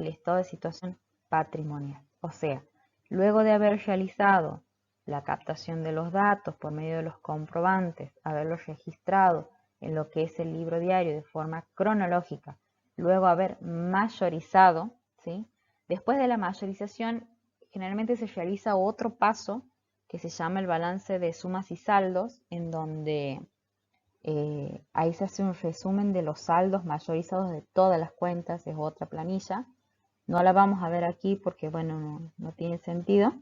el estado de situación patrimonial. O sea, luego de haber realizado la captación de los datos por medio de los comprobantes, haberlos registrado en lo que es el libro diario de forma cronológica, luego haber mayorizado, ¿sí? Después de la mayorización, generalmente se realiza otro paso que se llama el balance de sumas y saldos, en donde ahí se hace un resumen de los saldos mayorizados de todas las cuentas, es otra planilla. No la vamos a ver aquí porque, bueno, no tiene sentido.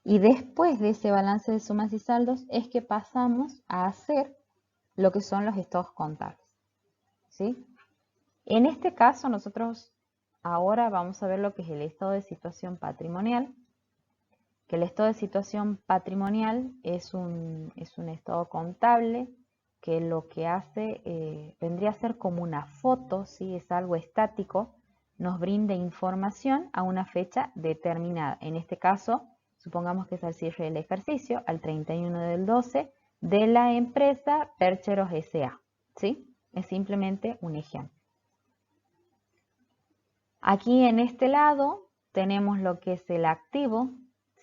Y después de ese balance de sumas y saldos es que pasamos a hacer lo que son los estados contables, ¿sí? En este caso nosotros ahora vamos a ver lo que es el estado de situación patrimonial, que el estado de situación patrimonial es un estado contable que lo que hace vendría a ser como una foto, ¿sí? Es algo estático, nos brinda información a una fecha determinada. En este caso, supongamos que es al cierre del ejercicio, al 31 del 12, de la empresa Percheros S.A., ¿sí? Es simplemente un ejemplo. Aquí en este lado tenemos lo que es el activo,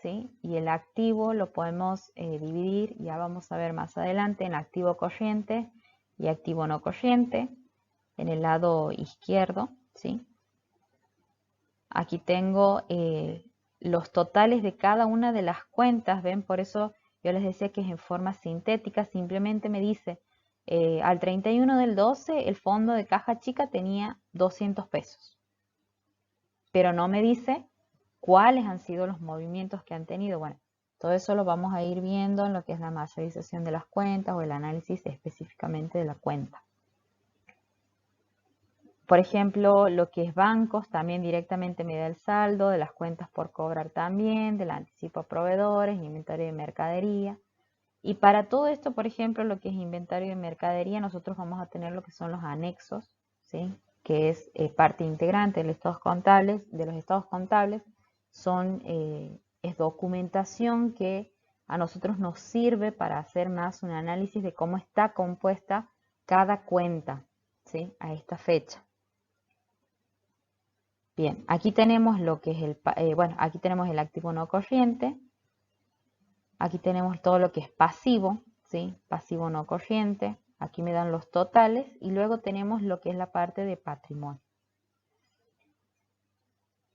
¿sí? Y el activo lo podemos dividir, ya vamos a ver más adelante, en activo corriente y activo no corriente, en el lado izquierdo, ¿sí? Aquí tengo los totales de cada una de las cuentas, ¿ven? Por eso yo les decía que es en forma sintética, simplemente me dice, al 31 del 12 el fondo de caja chica tenía 200 pesos. Pero no me dice cuáles han sido los movimientos que han tenido. Bueno, todo eso lo vamos a ir viendo en lo que es la mayorización de las cuentas o el análisis específicamente de la cuenta. Por ejemplo, lo que es bancos también directamente me da el saldo, de las cuentas por cobrar también, del anticipo a proveedores, inventario de mercadería. Y para todo esto, por ejemplo, lo que es inventario de mercadería, nosotros vamos a tener lo que son los anexos, ¿sí? Que es parte integrante de los estados contables, es documentación que a nosotros nos sirve para hacer más un análisis de cómo está compuesta cada cuenta, ¿sí? A esta fecha. Bien, aquí tenemos lo que es aquí tenemos el activo no corriente, aquí tenemos todo lo que es pasivo, ¿sí? Pasivo no corriente, aquí me dan los totales y luego tenemos lo que es la parte de patrimonio.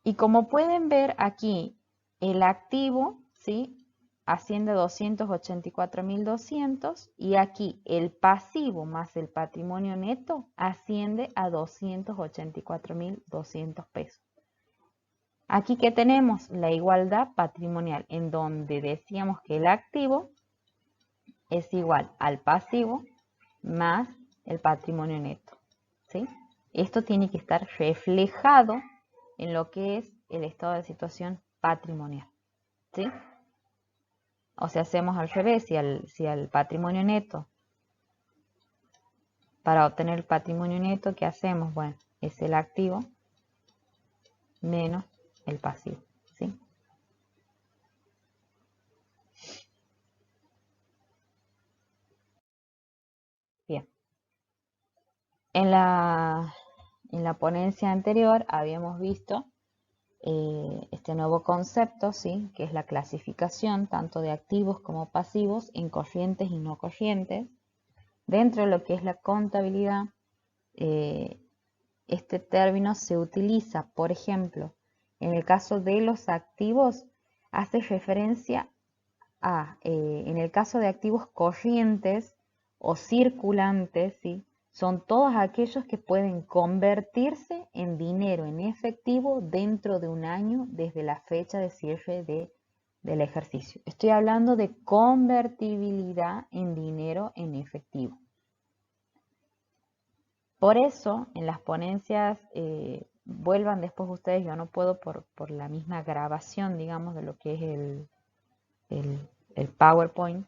Y como pueden ver aquí, el activo, ¿sí? Asciende a 284.200 y aquí el pasivo más el patrimonio neto asciende a 284.200 pesos. Aquí que tenemos la igualdad patrimonial, en donde decíamos que el activo es igual al pasivo más el patrimonio neto, ¿sí? Esto tiene que estar reflejado en lo que es el estado de situación patrimonial, ¿sí? O sea, hacemos al revés, si al patrimonio neto, para obtener el patrimonio neto, ¿qué hacemos? Bueno, es el activo menos el pasivo, ¿sí? Bien. En la ponencia anterior habíamos visto este nuevo concepto, ¿sí? Que es la clasificación tanto de activos como pasivos en corrientes y no corrientes. Dentro de lo que es la contabilidad, este término se utiliza, por ejemplo, en el caso de los activos, hace referencia a, en el caso de activos corrientes o circulantes, ¿sí? Son todos aquellos que pueden convertirse en dinero en efectivo dentro de un año desde la fecha de cierre del ejercicio. Estoy hablando de convertibilidad en dinero en efectivo. Por eso, en las ponencias, vuelvan después ustedes, yo no puedo por la misma grabación, digamos, de lo que es el PowerPoint.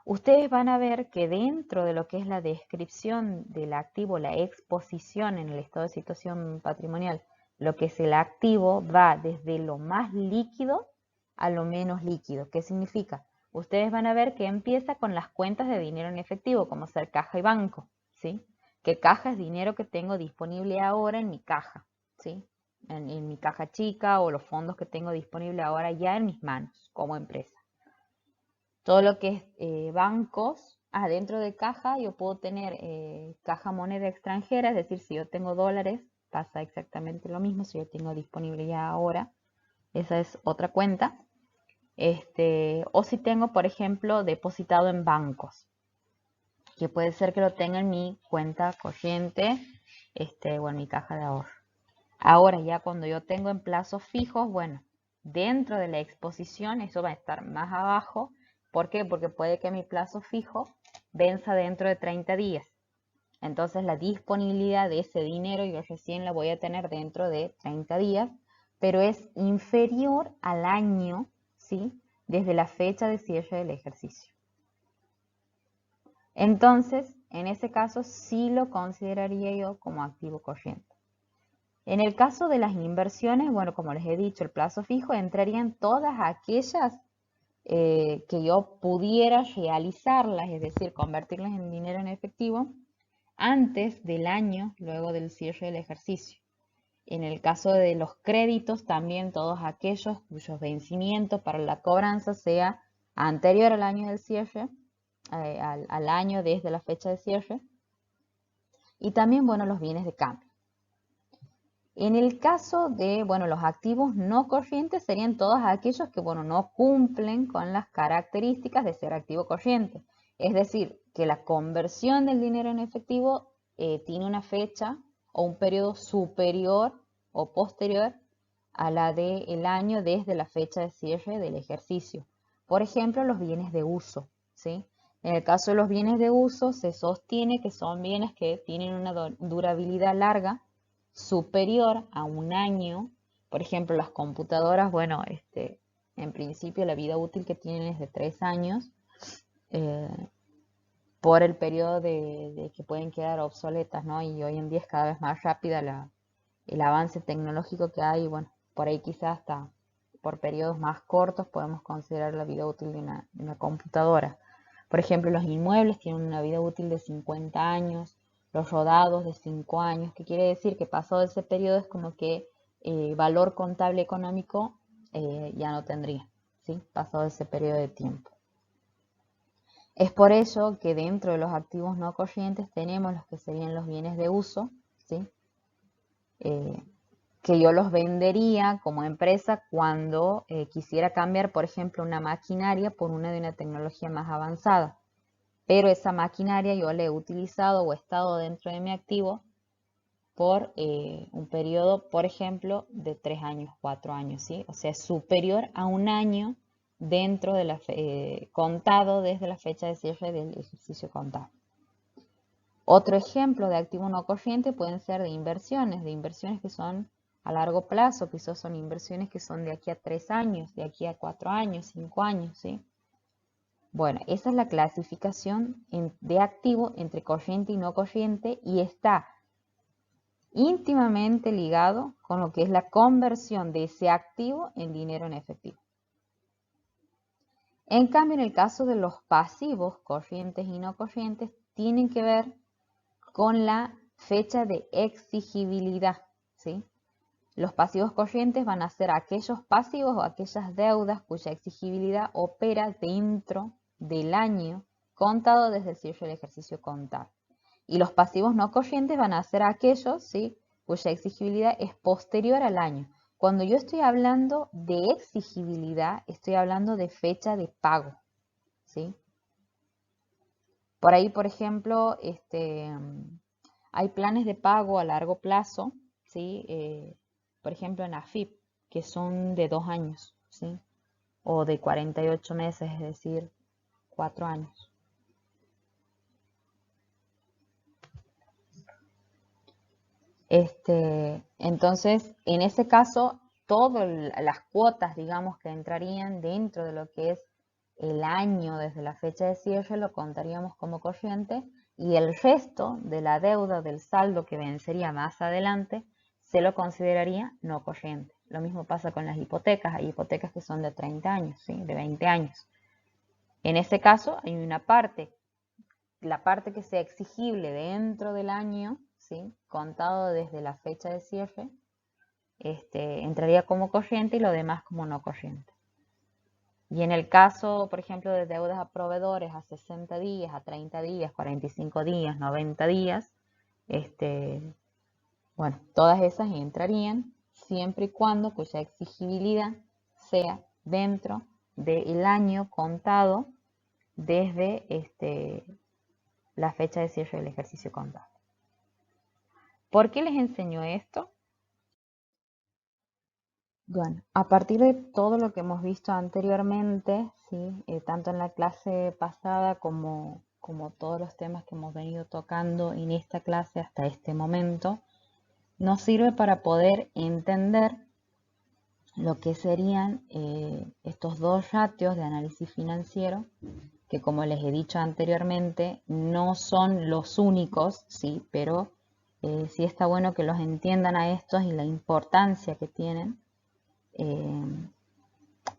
Ustedes van a ver que dentro de lo que es la descripción del activo, la exposición en el estado de situación patrimonial, lo que es el activo va desde lo más líquido a lo menos líquido. ¿Qué significa? Ustedes van a ver que empieza con las cuentas de dinero en efectivo, como ser caja y banco, ¿sí? Que caja es dinero que tengo disponible ahora en mi caja, ¿sí? En mi caja chica o los fondos que tengo disponibles ahora ya en mis manos como empresa. Todo lo que es bancos, adentro de caja yo puedo tener caja moneda extranjera, es decir, si yo tengo dólares, pasa exactamente lo mismo, si yo tengo disponible ya ahora, esa es otra cuenta. O si tengo, por ejemplo, depositado en bancos, que puede ser que lo tenga en mi cuenta corriente, o en mi caja de ahorro. Ahora ya cuando yo tengo en plazos fijos, bueno, dentro de la exposición eso va a estar más abajo. ¿Por qué? Porque puede que mi plazo fijo venza dentro de 30 días. Entonces la disponibilidad de ese dinero yo recién la voy a tener dentro de 30 días, pero es inferior al año, ¿sí? Desde la fecha de cierre del ejercicio. Entonces, en ese caso sí lo consideraría yo como activo corriente. En el caso de las inversiones, bueno, como les he dicho, el plazo fijo entrarían todas aquellas que yo pudiera realizarlas, es decir, convertirlas en dinero en efectivo antes del año, luego del cierre del ejercicio. En el caso de los créditos, también todos aquellos cuyos vencimientos para la cobranza sea anterior al año del cierre, al año desde la fecha de cierre. Y también, bueno, los bienes de cambio. En el caso de, bueno, los activos no corrientes serían todos aquellos que, bueno, no cumplen con las características de ser activo corriente. Es decir, que la conversión del dinero en efectivo tiene una fecha o un periodo superior o posterior a la del año desde la fecha de cierre del ejercicio. Por ejemplo, los bienes de uso, ¿sí? En el caso de los bienes de uso, se sostiene que son bienes que tienen una durabilidad larga, superior a un año. Por ejemplo, las computadoras, bueno, en principio la vida útil que tienen es de 3 años, eh, por el periodo de que pueden quedar obsoletas, ¿no? Y hoy en día es cada vez más rápida el avance tecnológico que hay, bueno, por ahí quizás hasta por periodos más cortos podemos considerar la vida útil de una computadora. Por ejemplo, los inmuebles tienen una vida útil de 50 años, los rodados de 5 años, que quiere decir que pasado ese periodo es como que valor contable económico ya no tendría, ¿sí? Pasado ese periodo de tiempo. Es por ello que dentro de los activos no corrientes tenemos los que serían los bienes de uso, ¿sí? Que yo los vendería como empresa cuando quisiera cambiar, por ejemplo, una maquinaria por una de una tecnología más avanzada. Pero esa maquinaria yo la he utilizado o he estado dentro de mi activo por un periodo, por ejemplo, de 3 años, 4 años, ¿sí? O sea, superior a un año dentro de la contado desde la fecha de cierre del ejercicio contable. Otro ejemplo de activo no corriente pueden ser de inversiones que son a largo plazo, quizás son inversiones que son de aquí a 3 años, de aquí a 4 años, 5 años, ¿sí? Bueno, esa es la clasificación de activo entre corriente y no corriente y está íntimamente ligado con lo que es la conversión de ese activo en dinero en efectivo. En cambio, en el caso de los pasivos, corrientes y no corrientes, tienen que ver con la fecha de exigibilidad, ¿sí? Los pasivos corrientes van a ser aquellos pasivos o aquellas deudas cuya exigibilidad opera dentro del año contado desde el cierre del ejercicio contable. Y los pasivos no corrientes van a ser aquellos, ¿sí?, cuya exigibilidad es posterior al año. Cuando yo estoy hablando de exigibilidad, estoy hablando de fecha de pago, ¿sí? Por ahí, por ejemplo, hay planes de pago a largo plazo, ¿sí? Por ejemplo, en AFIP, que son de 2 años, ¿sí? O de 48 meses, es decir, 4 años. Entonces, en ese caso, todas las cuotas, digamos, que entrarían dentro de lo que es el año desde la fecha de cierre, lo contaríamos como corriente y el resto de la deuda del saldo que vencería más adelante se lo consideraría no corriente. Lo mismo pasa con las hipotecas. Hay hipotecas que son de 30 años, ¿sí?, de 20 años. En ese caso, hay una parte, la parte que sea exigible dentro del año, ¿sí?, contado desde la fecha de cierre, entraría como corriente y lo demás como no corriente. Y en el caso, por ejemplo, de deudas a proveedores a 60 días, a 30 días, 45 días, 90 días, bueno, todas esas entrarían siempre y cuando cuya exigibilidad sea dentro del año contado desde la fecha de cierre del ejercicio contable. ¿Por qué les enseño esto? Bueno, a partir de todo lo que hemos visto anteriormente, ¿sí? Tanto en la clase pasada como todos los temas que hemos venido tocando en esta clase hasta este momento, nos sirve para poder entender lo que serían estos dos ratios de análisis financiero, que como les he dicho anteriormente, no son los únicos, ¿sí? Pero sí está bueno que los entiendan a estos y la importancia que tienen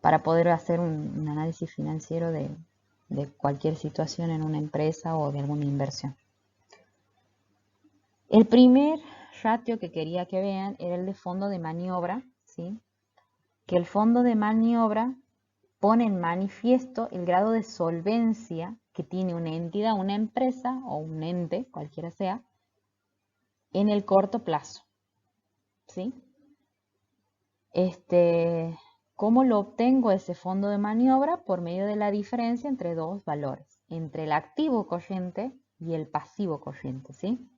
para poder hacer un análisis financiero de cualquier situación en una empresa o de alguna inversión. El primer ratio que quería que vean era el de fondo de maniobra, ¿sí? Que el fondo de maniobra pone en manifiesto el grado de solvencia que tiene una entidad, una empresa o un ente, cualquiera sea, en el corto plazo, ¿sí? ¿Cómo lo obtengo ese fondo de maniobra? Por medio de la diferencia entre dos valores, entre el activo corriente y el pasivo corriente, ¿sí?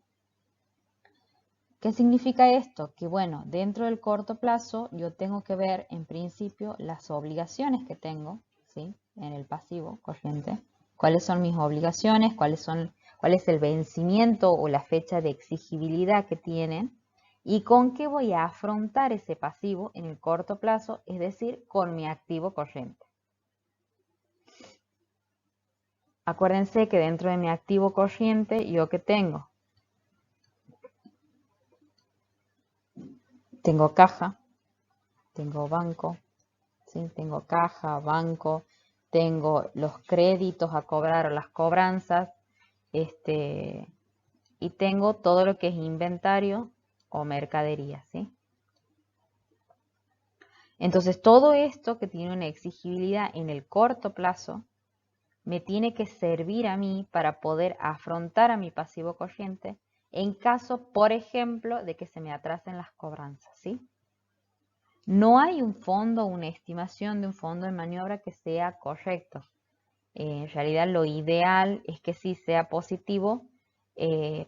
¿Qué significa esto? Que bueno, dentro del corto plazo yo tengo que ver en principio las obligaciones que tengo, ¿sí? En el pasivo corriente. ¿Cuáles son mis obligaciones? ¿Cuál es el vencimiento o la fecha de exigibilidad que tienen? ¿Y con qué voy a afrontar ese pasivo en el corto plazo? Es decir, con mi activo corriente. Acuérdense que dentro de mi activo corriente, ¿yo qué tengo? Tengo caja, tengo banco, ¿sí? Tengo caja, banco, tengo los créditos a cobrar o las cobranzas, y tengo todo lo que es inventario o mercadería, ¿sí? Entonces, todo esto que tiene una exigibilidad en el corto plazo, me tiene que servir a mí para poder afrontar a mi pasivo corriente en caso, por ejemplo, de que se me atrasen las cobranzas, ¿sí? No hay un fondo, una estimación de un fondo de maniobra que sea correcto. En realidad lo ideal es que sí sea positivo,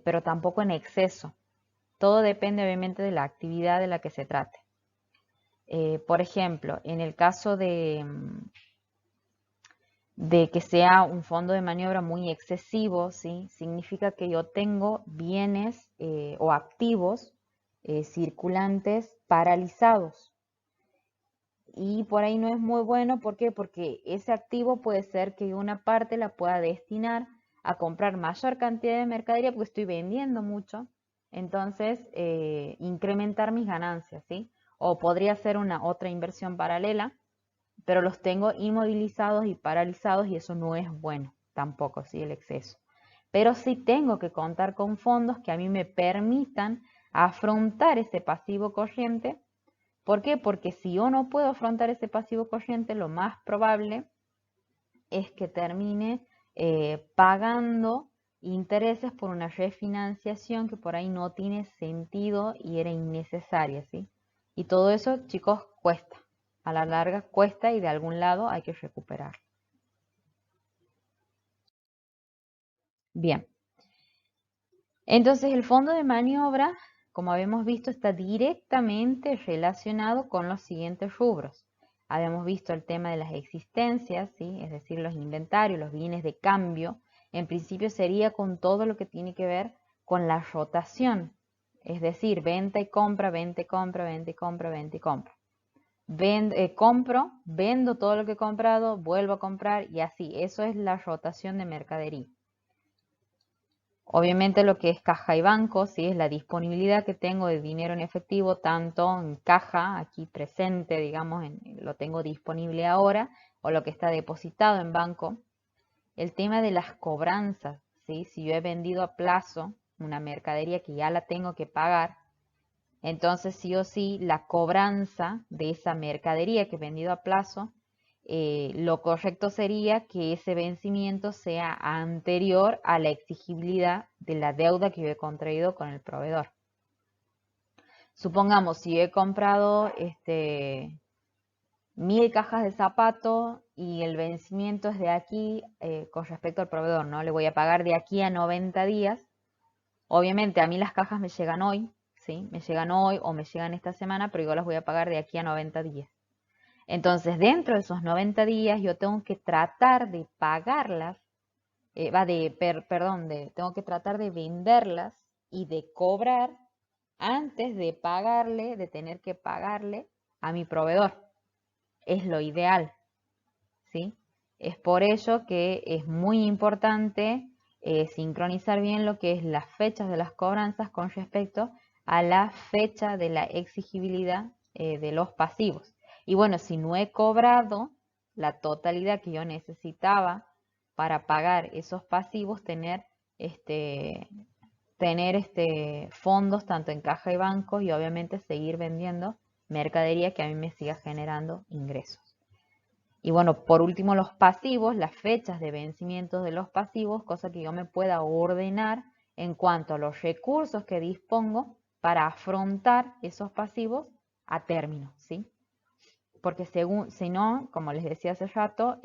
pero tampoco en exceso. Todo depende obviamente de la actividad de la que se trate. Por ejemplo, en el caso de que sea un fondo de maniobra muy excesivo, ¿sí? Significa que yo tengo bienes o activos circulantes paralizados. Y por ahí no es muy bueno, ¿por qué? Porque ese activo puede ser que una parte la pueda destinar a comprar mayor cantidad de mercadería porque estoy vendiendo mucho, entonces incrementar mis ganancias, ¿sí? O podría ser una otra inversión paralela, pero los tengo inmovilizados y paralizados y eso no es bueno tampoco, ¿sí? El exceso. Pero sí tengo que contar con fondos que a mí me permitan afrontar ese pasivo corriente. ¿Por qué? Porque si yo no puedo afrontar ese pasivo corriente, lo más probable es que termine pagando intereses por una refinanciación que por ahí no tiene sentido y era innecesaria, ¿sí? Y todo eso, chicos, cuesta. A la larga cuesta y de algún lado hay que recuperar. Bien. Entonces el fondo de maniobra, como habíamos visto, está directamente relacionado con los siguientes rubros. Habíamos visto el tema de las existencias, ¿sí? Es decir, los inventarios, los bienes de cambio. En principio sería con todo lo que tiene que ver con la rotación. Es decir, venta y compra, venta y compra, venta y compra, venta y compra. Compro, vendo todo lo que he comprado, vuelvo a comprar y así. Eso es la rotación de mercadería. Obviamente lo que es caja y banco, ¿sí? Es la disponibilidad que tengo de dinero en efectivo, tanto en caja, aquí presente, digamos, lo tengo disponible ahora, o lo que está depositado en banco. El tema de las cobranzas, ¿sí? Si yo he vendido a plazo una mercadería que ya la tengo que pagar, Entonces, sí o sí, la cobranza de esa mercadería que he vendido a plazo, lo correcto sería que ese vencimiento sea anterior a la exigibilidad de la deuda que yo he contraído con el proveedor. Supongamos, si yo he comprado 1000 cajas de zapato y el vencimiento es de aquí, con respecto al proveedor, ¿no? Le voy a pagar de aquí a 90 días. Obviamente a mí las cajas me llegan hoy, ¿sí? Me llegan hoy o me llegan esta semana, pero yo las voy a pagar de aquí a 90 días. Entonces, dentro de esos 90 días yo tengo que tratar de pagarlas, tengo que tratar de venderlas y de cobrar antes de pagarle, de tener que pagarle a mi proveedor. Es lo ideal, ¿sí? Es por ello que es muy importante sincronizar bien lo que es las fechas de las cobranzas con respecto a la fecha de la exigibilidad de los pasivos. Y bueno, si no he cobrado la totalidad que yo necesitaba para pagar esos pasivos, tener fondos tanto en caja y bancos y obviamente seguir vendiendo mercadería que a mí me siga generando ingresos. Y bueno, por último, los pasivos, las fechas de vencimiento de los pasivos, cosa que yo me pueda ordenar en cuanto a los recursos que dispongo para afrontar esos pasivos a término, ¿sí? Porque si no, como les decía hace rato,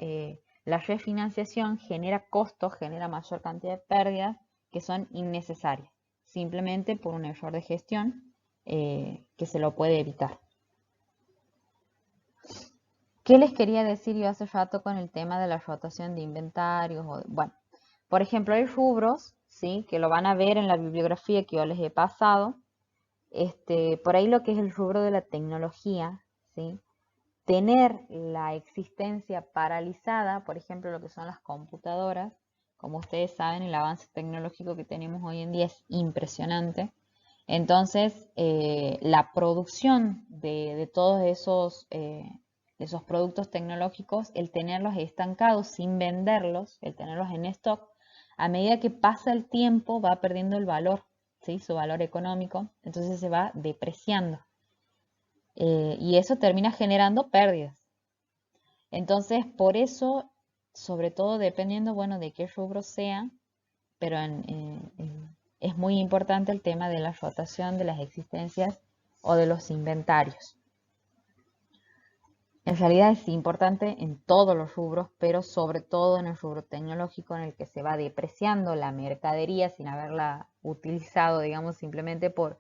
la refinanciación genera costos, genera mayor cantidad de pérdidas que son innecesarias, simplemente por un error de gestión que se lo puede evitar. ¿Qué les quería decir yo hace rato con el tema de la rotación de inventarios? Bueno, por ejemplo, hay rubros, ¿sí? Que lo van a ver en la bibliografía que yo les he pasado. Por ahí lo que es el rubro de la tecnología, ¿sí? Tener la existencia paralizada, por ejemplo, lo que son las computadoras, como ustedes saben, el avance tecnológico que tenemos hoy en día es impresionante. Entonces, la producción de todos esos productos tecnológicos, el tenerlos estancados sin venderlos, el tenerlos en stock, a medida que pasa el tiempo va perdiendo el valor, ¿sí? Su valor económico, entonces se va depreciando. Y eso termina generando pérdidas. Entonces, por eso, sobre todo dependiendo, bueno, de qué rubro sea, pero es muy importante el tema de la rotación de las existencias o de los inventarios. En realidad es importante en todos los rubros, pero sobre todo en el rubro tecnológico en el que se va depreciando la mercadería sin haberla utilizado, digamos, simplemente por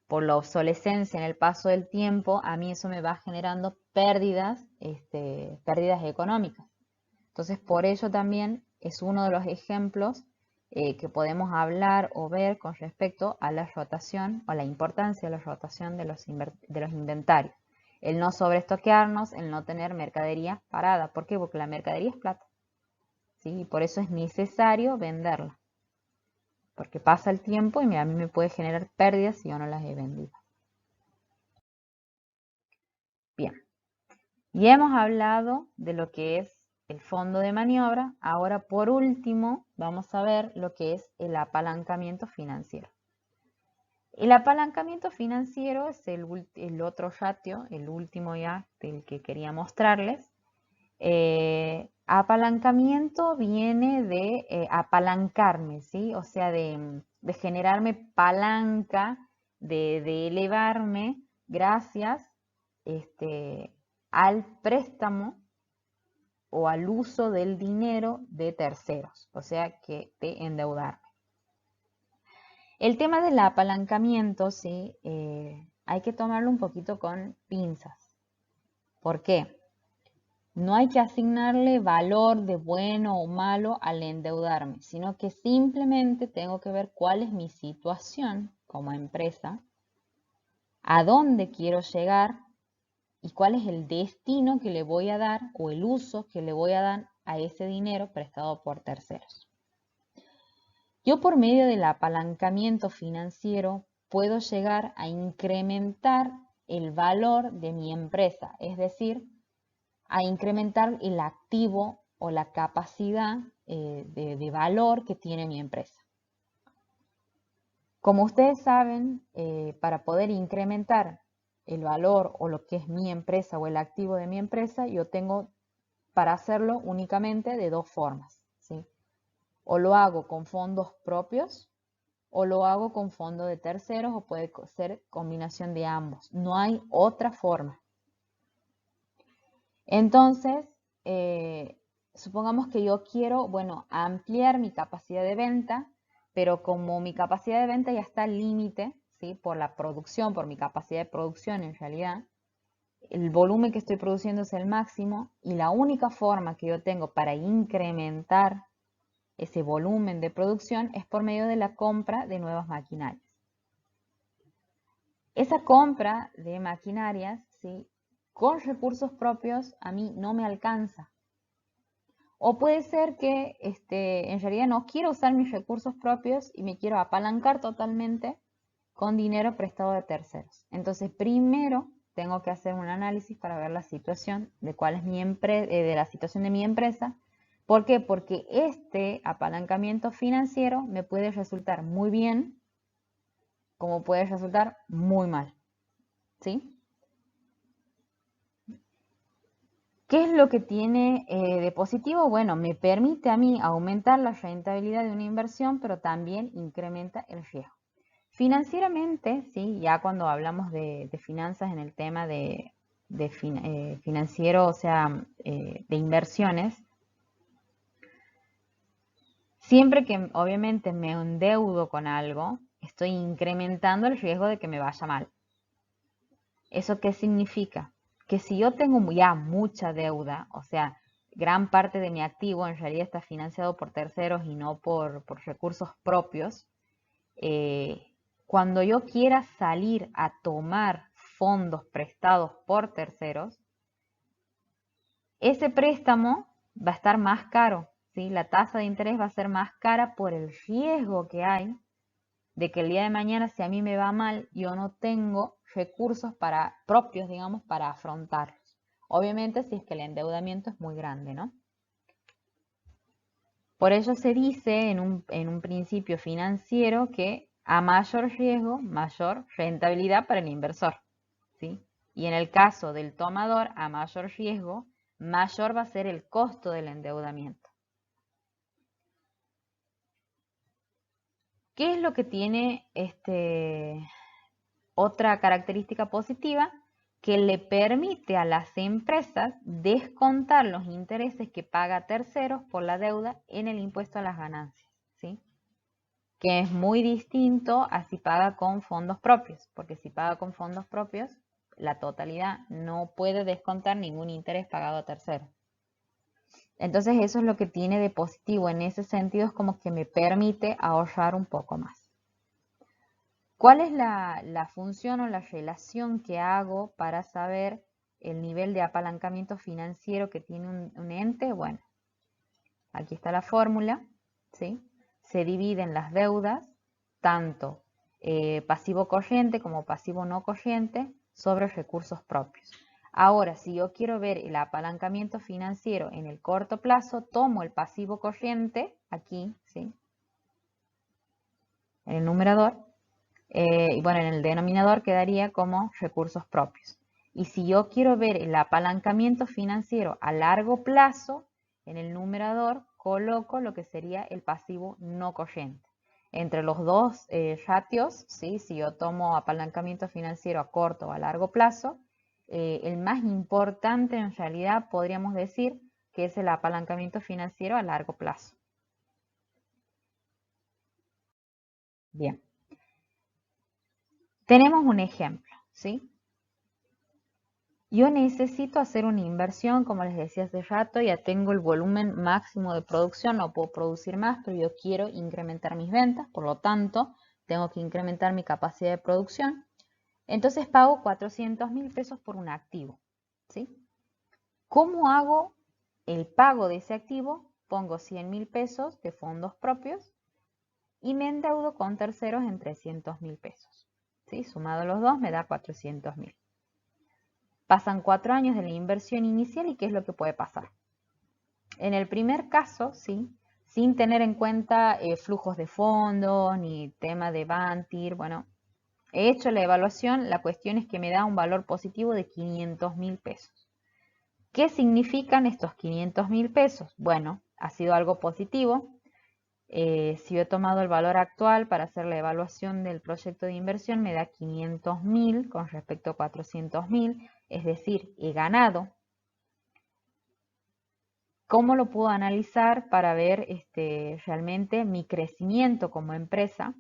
la obsolescencia en el paso del tiempo. A mí eso me va generando pérdidas económicas. Entonces, por ello también es uno de los ejemplos que podemos hablar o ver con respecto a la rotación o la importancia de la rotación de los inventarios. El no sobreestoquearnos, el no tener mercadería parada. ¿Por qué? Porque la mercadería es plata, ¿sí? Y por eso es necesario venderla. Porque pasa el tiempo y a mí me puede generar pérdidas si yo no las he vendido. Bien, ya hemos hablado de lo que es el fondo de maniobra. Ahora, por último, vamos a ver lo que es el apalancamiento financiero. El apalancamiento financiero es el otro ratio, el último ya del que quería mostrarles. Apalancamiento viene de apalancarme, ¿sí? O sea, de generarme palanca, de elevarme gracias al préstamo o al uso del dinero de terceros, o sea, que de endeudarme. El tema del apalancamiento, sí, hay que tomarlo un poquito con pinzas. ¿Por qué? No hay que asignarle valor de bueno o malo al endeudarme, sino que simplemente tengo que ver cuál es mi situación como empresa, a dónde quiero llegar y cuál es el destino que le voy a dar o el uso que le voy a dar a ese dinero prestado por terceros. Yo por medio del apalancamiento financiero puedo llegar a incrementar el valor de mi empresa, es decir, a incrementar el activo o la capacidad de valor que tiene mi empresa. Como ustedes saben, para poder incrementar el valor o lo que es mi empresa o el activo de mi empresa, yo tengo para hacerlo únicamente de dos formas, ¿sí? O lo hago con fondos propios o lo hago con fondos de terceros o puede ser combinación de ambos. No hay otra forma. Entonces, supongamos que yo quiero, bueno, ampliar mi capacidad de venta, pero como mi capacidad de venta ya está al límite, ¿sí? Por la producción, por mi capacidad de producción en realidad, el volumen que estoy produciendo es el máximo y la única forma que yo tengo para incrementar ese volumen de producción es por medio de la compra de nuevas maquinarias. Esa compra de maquinarias, ¿sí? Con recursos propios a mí no me alcanza. O puede ser que en realidad no quiero usar mis recursos propios y me quiero apalancar totalmente con dinero prestado de terceros. Entonces, primero tengo que hacer un análisis para ver la situación de cuál es de la situación de mi empresa. ¿Por qué? Porque este apalancamiento financiero me puede resultar muy bien, como puede resultar muy mal, ¿sí? ¿Qué es lo que tiene de positivo? Bueno, me permite a mí aumentar la rentabilidad de una inversión, pero también incrementa el riesgo. Financieramente, sí, ya cuando hablamos de finanzas en el tema financiero, o sea, de inversiones, siempre que obviamente me endeudo con algo, estoy incrementando el riesgo de que me vaya mal. ¿Eso qué significa? Que si yo tengo ya mucha deuda, o sea, gran parte de mi activo en realidad está financiado por terceros y no por recursos propios, cuando yo quiera salir a tomar fondos prestados por terceros, ese préstamo va a estar más caro, ¿sí? La tasa de interés va a ser más cara por el riesgo que hay de que el día de mañana, si a mí me va mal, yo no tengo recursos propios, digamos, para afrontarlos. Obviamente, si es que el endeudamiento es muy grande, ¿no? Por ello se dice en un principio financiero que a mayor riesgo, mayor rentabilidad para el inversor, ¿sí? Y en el caso del tomador, a mayor riesgo, mayor va a ser el costo del endeudamiento. ¿Qué es lo que tiene otra característica positiva? Que le permite a las empresas descontar los intereses que paga terceros por la deuda en el impuesto a las ganancias, ¿sí? Que es muy distinto a si paga con fondos propios, porque si paga con fondos propios, la totalidad no puede descontar ningún interés pagado a terceros. Entonces eso es lo que tiene de positivo. En ese sentido es como que me permite ahorrar un poco más. ¿Cuál es la función o la relación que hago para saber el nivel de apalancamiento financiero que tiene un ente? Bueno, aquí está la fórmula, ¿sí? Se dividen las deudas, tanto pasivo corriente como pasivo no corriente, sobre recursos propios. Ahora, si yo quiero ver el apalancamiento financiero en el corto plazo, tomo el pasivo corriente, aquí, ¿sí? En el numerador, y bueno, en el denominador quedaría como recursos propios. Y si yo quiero ver el apalancamiento financiero a largo plazo, en el numerador coloco lo que sería el pasivo no corriente. Entre los dos ratios, ¿sí? Si yo tomo apalancamiento financiero a corto o a largo plazo, el más importante en realidad podríamos decir que es el apalancamiento financiero a largo plazo. Bien. Tenemos un ejemplo, ¿sí? Yo necesito hacer una inversión, como les decía hace rato, ya tengo el volumen máximo de producción, no puedo producir más, pero yo quiero incrementar mis ventas, por lo tanto, tengo que incrementar mi capacidad de producción. Entonces pago 400.000 pesos por un activo, ¿sí? ¿Cómo hago el pago de ese activo? Pongo 100.000 pesos de fondos propios y me endeudo con terceros en 300.000 pesos, ¿sí? Sumado los dos me da 400.000. Pasan 4 años de la inversión inicial y ¿qué es lo que puede pasar? En el primer caso, ¿sí? sin tener en cuenta flujos de fondos ni tema de Bantir. Bueno, he hecho la evaluación, la cuestión es que me da un valor positivo de 500.000 pesos. ¿Qué significan estos 500.000 pesos? Bueno, ha sido algo positivo. Si yo he tomado el valor actual para hacer la evaluación del proyecto de inversión, me da 500.000 con respecto a 400.000, es decir, he ganado. ¿Cómo lo puedo analizar para ver realmente mi crecimiento como empresa?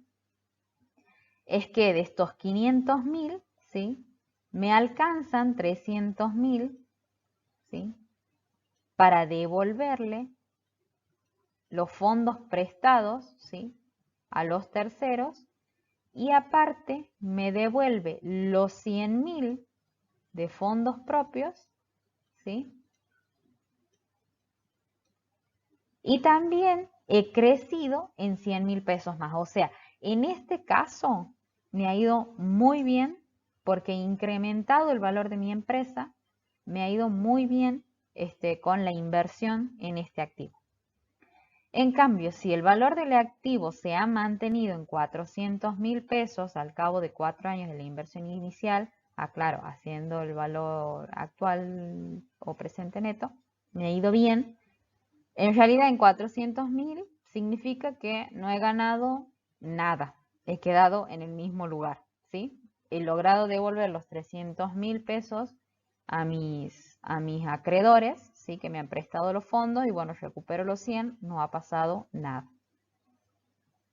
Es que de estos 500.000, ¿sí?, me alcanzan 300.000, ¿sí?, para devolverle los fondos prestados, ¿sí?, a los terceros, y aparte me devuelve los 100.000 de fondos propios, ¿sí? Y también he crecido en 100.000 pesos más. O sea, en este caso me ha ido muy bien porque he incrementado el valor de mi empresa, me ha ido muy bien con la inversión en este activo. En cambio, si el valor del activo se ha mantenido en 400.000 pesos al cabo de 4 años de la inversión inicial, claro, haciendo el valor actual o presente neto, me ha ido bien. En realidad, en 400.000 significa que no he ganado nada, he quedado en el mismo lugar, ¿sí? He logrado devolver los 300.000 pesos a mis acreedores, ¿sí?, que me han prestado los fondos, y bueno, recupero los 100, no ha pasado nada.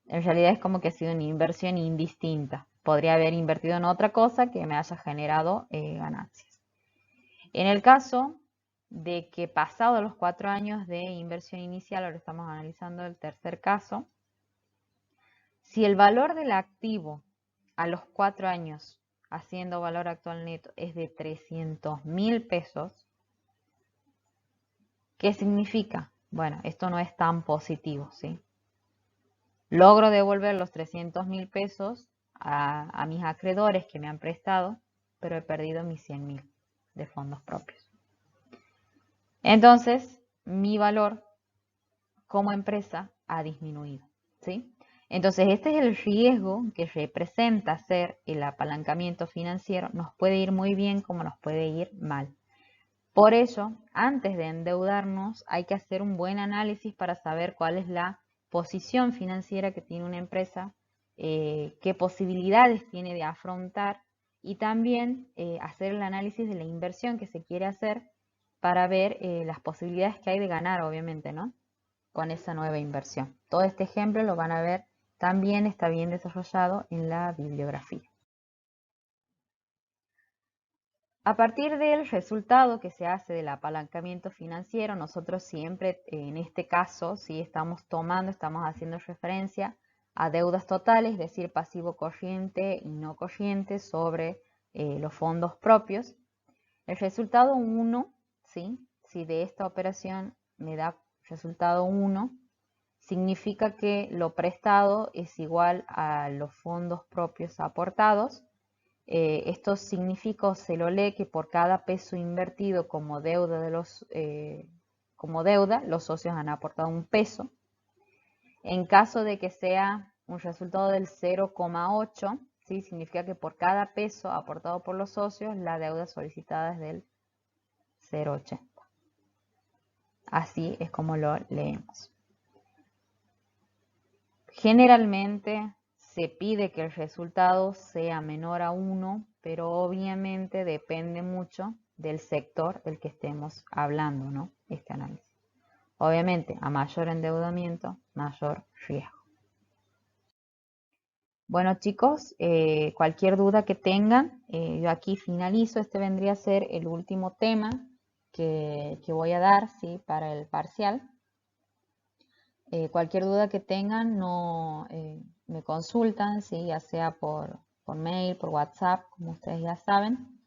En realidad es como que ha sido una inversión indistinta. Podría haber invertido en otra cosa que me haya generado ganancias. En el caso de que pasado los 4 años de inversión inicial, ahora estamos analizando el tercer caso, si el valor del activo a los 4 años, haciendo valor actual neto, es de 300.000 pesos, ¿qué significa? Bueno, esto no es tan positivo, ¿sí? Logro devolver los 300.000 pesos a mis acreedores que me han prestado, pero he perdido mis 100.000 de fondos propios. Entonces, mi valor como empresa ha disminuido, ¿sí? Entonces, este es el riesgo que representa hacer el apalancamiento financiero. Nos puede ir muy bien como nos puede ir mal. Por ello, antes de endeudarnos, hay que hacer un buen análisis para saber cuál es la posición financiera que tiene una empresa, qué posibilidades tiene de afrontar, y también hacer el análisis de la inversión que se quiere hacer para ver las posibilidades que hay de ganar, obviamente, ¿no?, con esa nueva inversión. Todo este ejemplo lo van a ver, también está bien desarrollado en la bibliografía. A partir del resultado que se hace del apalancamiento financiero, nosotros siempre, en este caso, sí estamos haciendo referencia a deudas totales, es decir, pasivo corriente y no corriente sobre los fondos propios. El resultado 1, ¿sí?, si de esta operación me da resultado 1, significa que lo prestado es igual a los fondos propios aportados. Esto significa, o se lo lee, que por cada peso invertido como deuda, los socios han aportado un peso. En caso de que sea un resultado del 0,8, ¿sí?, significa que por cada peso aportado por los socios, la deuda solicitada es del 0,80. Así es como lo leemos. Generalmente se pide que el resultado sea menor a 1, pero obviamente depende mucho del sector del que estemos hablando, ¿no?, este análisis. Obviamente, a mayor endeudamiento, mayor riesgo. Bueno, chicos, cualquier duda que tengan, yo aquí finalizo. Este vendría a ser el último tema que voy a dar, ¿sí?, para el parcial. Cualquier duda que tengan, me consultan, ¿sí?, ya sea por mail, por WhatsApp, como ustedes ya saben.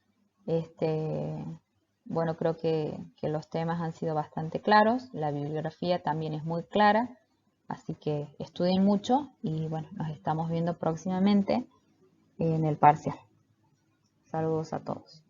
Bueno, creo que los temas han sido bastante claros, la bibliografía también es muy clara, así que estudien mucho y bueno, nos estamos viendo próximamente en el parcial. Saludos a todos.